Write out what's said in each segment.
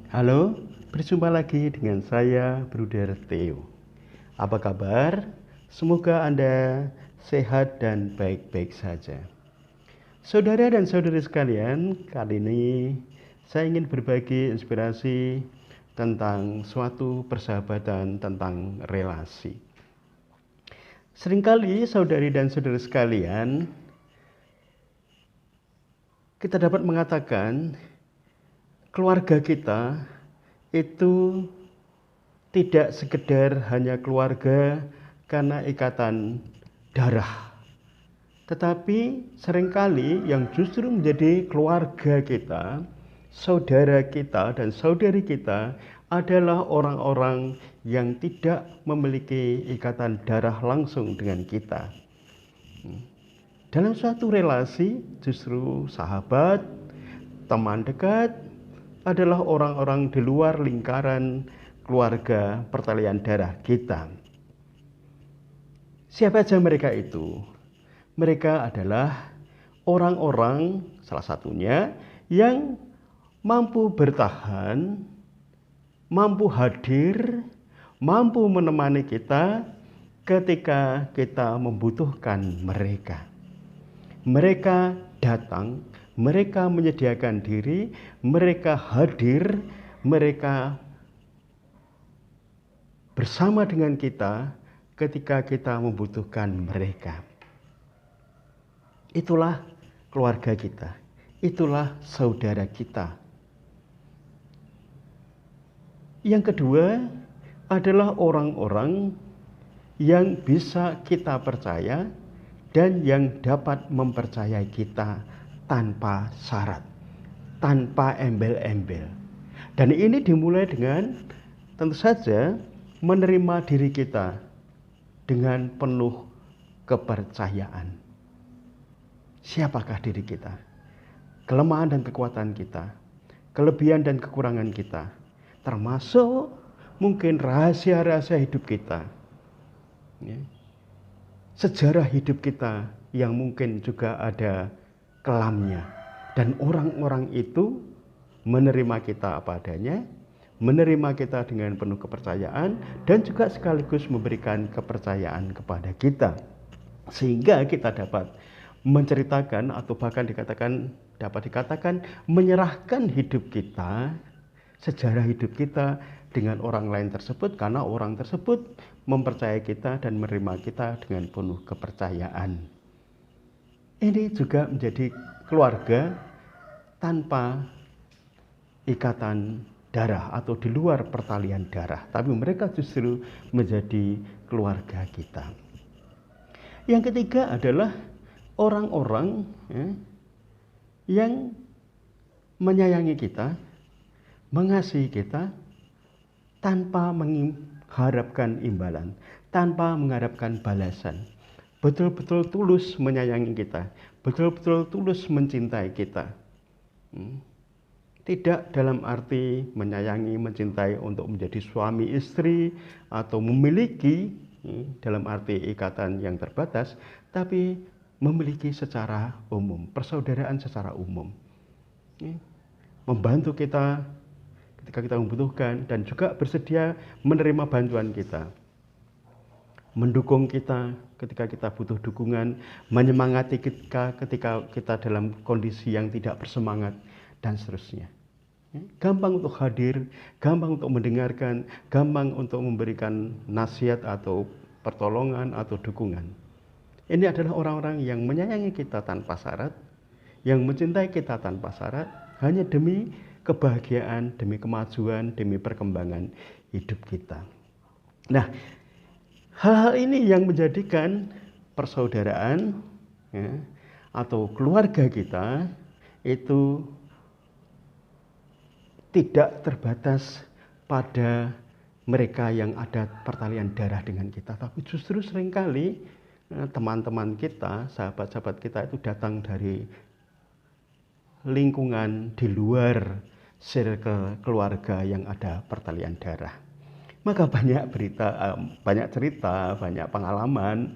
Halo, berjumpa lagi dengan saya, Bruder Theo. Apa kabar? Semoga Anda sehat dan baik-baik saja. Saudara dan saudari sekalian, kali ini saya ingin berbagi inspirasi tentang suatu persahabatan, tentang relasi. Seringkali saudari dan saudari sekalian, kita dapat mengatakan keluarga kita itu tidak sekedar hanya keluarga karena ikatan darah, tetapi seringkali yang justru menjadi keluarga kita, saudara kita dan saudari kita adalah orang-orang yang tidak memiliki ikatan darah langsung dengan kita. Dalam suatu relasi, justru sahabat, teman dekat adalah orang-orang di luar lingkaran keluarga pertalian darah kita. Siapa saja mereka itu? Mereka adalah orang-orang, salah satunya, yang mampu bertahan, mampu hadir, mampu menemani kita ketika kita membutuhkan mereka. Mereka datang, mereka menyediakan diri, mereka hadir, mereka bersama dengan kita ketika kita membutuhkan mereka. Itulah keluarga kita, itulah saudara kita. Yang kedua adalah orang-orang yang bisa kita percaya dan yang dapat mempercayai kita tanpa syarat, tanpa embel-embel. Dan ini dimulai dengan tentu saja menerima diri kita dengan penuh kepercayaan. Siapakah diri kita? Kelemahan dan kekuatan kita, kelebihan dan kekurangan kita, termasuk mungkin rahasia-rahasia hidup kita, sejarah hidup kita yang mungkin juga ada kelamnya. Dan orang-orang itu menerima kita apa adanya, menerima kita dengan penuh kepercayaan, dan juga sekaligus memberikan kepercayaan kepada kita. Sehingga kita dapat menceritakan atau bahkan dapat dikatakan menyerahkan hidup kita, sejarah hidup kita dengan orang lain tersebut, karena orang tersebut mempercayai kita dan menerima kita dengan penuh kepercayaan. Ini juga menjadi keluarga tanpa ikatan darah atau di luar pertalian darah, tapi mereka justru menjadi keluarga kita. Yang ketiga adalah orang-orang yang menyayangi kita, mengasihi kita tanpa mengharapkan imbalan, tanpa mengharapkan balasan. Betul-betul tulus menyayangi kita, betul-betul tulus mencintai kita. Tidak dalam arti menyayangi, mencintai untuk menjadi suami istri atau memiliki dalam arti ikatan yang terbatas, tapi memiliki secara umum, persaudaraan secara umum. Membantu kita ketika kita membutuhkan dan juga bersedia menerima bantuan kita. Mendukung kita ketika kita butuh dukungan, menyemangati kita ketika kita dalam kondisi yang tidak bersemangat, dan seterusnya. Gampang untuk hadir, gampang untuk mendengarkan, gampang untuk memberikan nasihat atau pertolongan atau dukungan. Ini adalah orang-orang yang menyayangi kita tanpa syarat, yang mencintai kita tanpa syarat, hanya demi kebahagiaan, demi kemajuan, demi perkembangan hidup kita. Nah, hal-hal ini yang menjadikan persaudaraan atau keluarga kita itu tidak terbatas pada mereka yang ada pertalian darah dengan kita, tapi justru seringkali teman-teman kita, sahabat-sahabat kita itu datang dari lingkungan di luar circle keluarga yang ada pertalian darah. Maka banyak cerita, banyak pengalaman,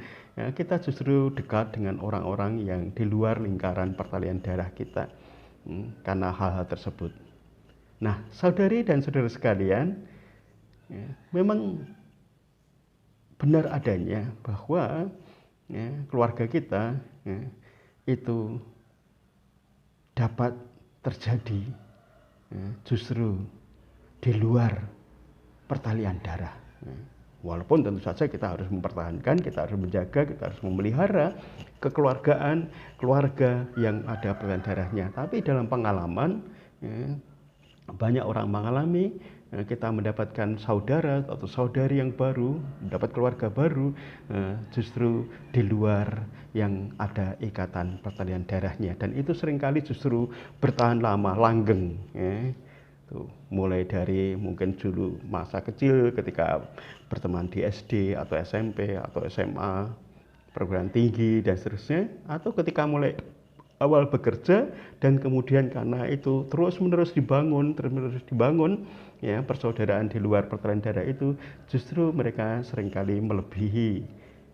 kita justru dekat dengan orang-orang yang di luar lingkaran pertalian darah kita karena hal-hal tersebut. Nah, saudari dan saudara sekalian, ya, memang benar adanya bahwa ya, keluarga kita ya, itu dapat terjadi ya, justru di luar pertalian darah. Ya. Walaupun tentu saja kita harus mempertahankan, kita harus menjaga, kita harus memelihara kekeluargaan, keluarga yang ada pertalian darahnya. Tapi dalam pengalaman, ya, banyak orang mengalami kita mendapatkan saudara atau saudari yang baru, mendapat keluarga baru, justru di luar yang ada ikatan pertalian darahnya. Dan itu seringkali justru bertahan lama, langgeng. Ya. Tuh, mulai dari mungkin dulu masa kecil ketika berteman di SD atau SMP atau SMA, perguruan tinggi dan seterusnya, atau ketika mulai awal bekerja dan kemudian karena itu terus-menerus dibangun ya persaudaraan di luar pertalian darah itu justru mereka seringkali melebihi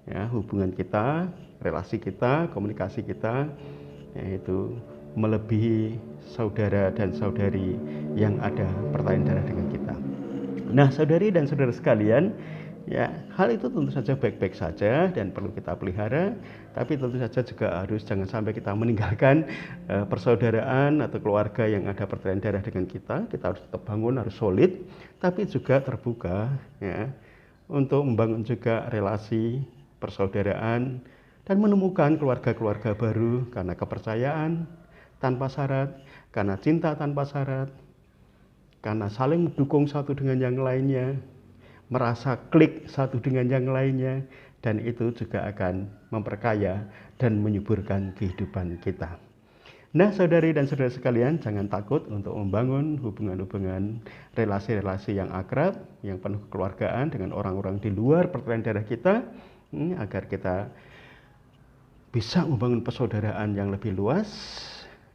ya hubungan kita, relasi kita, komunikasi kita, yaitu melebihi saudara dan saudari yang ada pertalian darah dengan kita. Nah, saudari dan saudara sekalian, ya, hal itu tentu saja baik-baik saja dan perlu kita pelihara, tapi tentu saja juga harus jangan sampai kita meninggalkan persaudaraan atau keluarga yang ada pertalian darah dengan kita. Kita harus tetap bangun, harus solid, tapi juga terbuka ya, untuk membangun juga relasi persaudaraan dan menemukan keluarga-keluarga baru karena kepercayaan tanpa syarat, karena cinta tanpa syarat, karena saling mendukung satu dengan yang lainnya, merasa klik satu dengan yang lainnya, dan itu juga akan memperkaya dan menyuburkan kehidupan kita. Nah, saudari dan saudara sekalian, jangan takut untuk membangun hubungan-hubungan relasi-relasi yang akrab, yang penuh kekeluargaan dengan orang-orang di luar pertalian darah kita, agar kita bisa membangun persaudaraan yang lebih luas,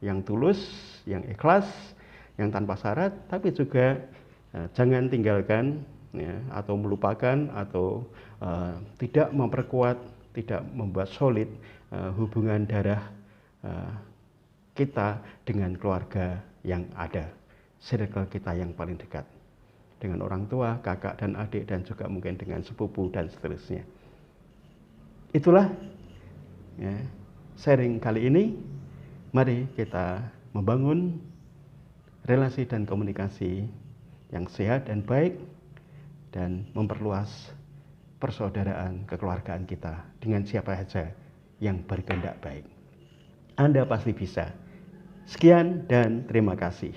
yang tulus, yang ikhlas, yang tanpa syarat, tapi juga jangan tinggalkan ya, atau melupakan atau tidak memperkuat, tidak membuat solid hubungan darah kita dengan keluarga yang ada, circle kita yang paling dekat, dengan orang tua, kakak dan adik, dan juga mungkin dengan sepupu dan seterusnya. Itulah ya, sharing kali ini. Mari kita membangun relasi dan komunikasi yang sehat dan baik dan memperluas persaudaraan kekeluargaan kita dengan siapa saja yang berkehendak baik. Anda pasti bisa. Sekian dan terima kasih.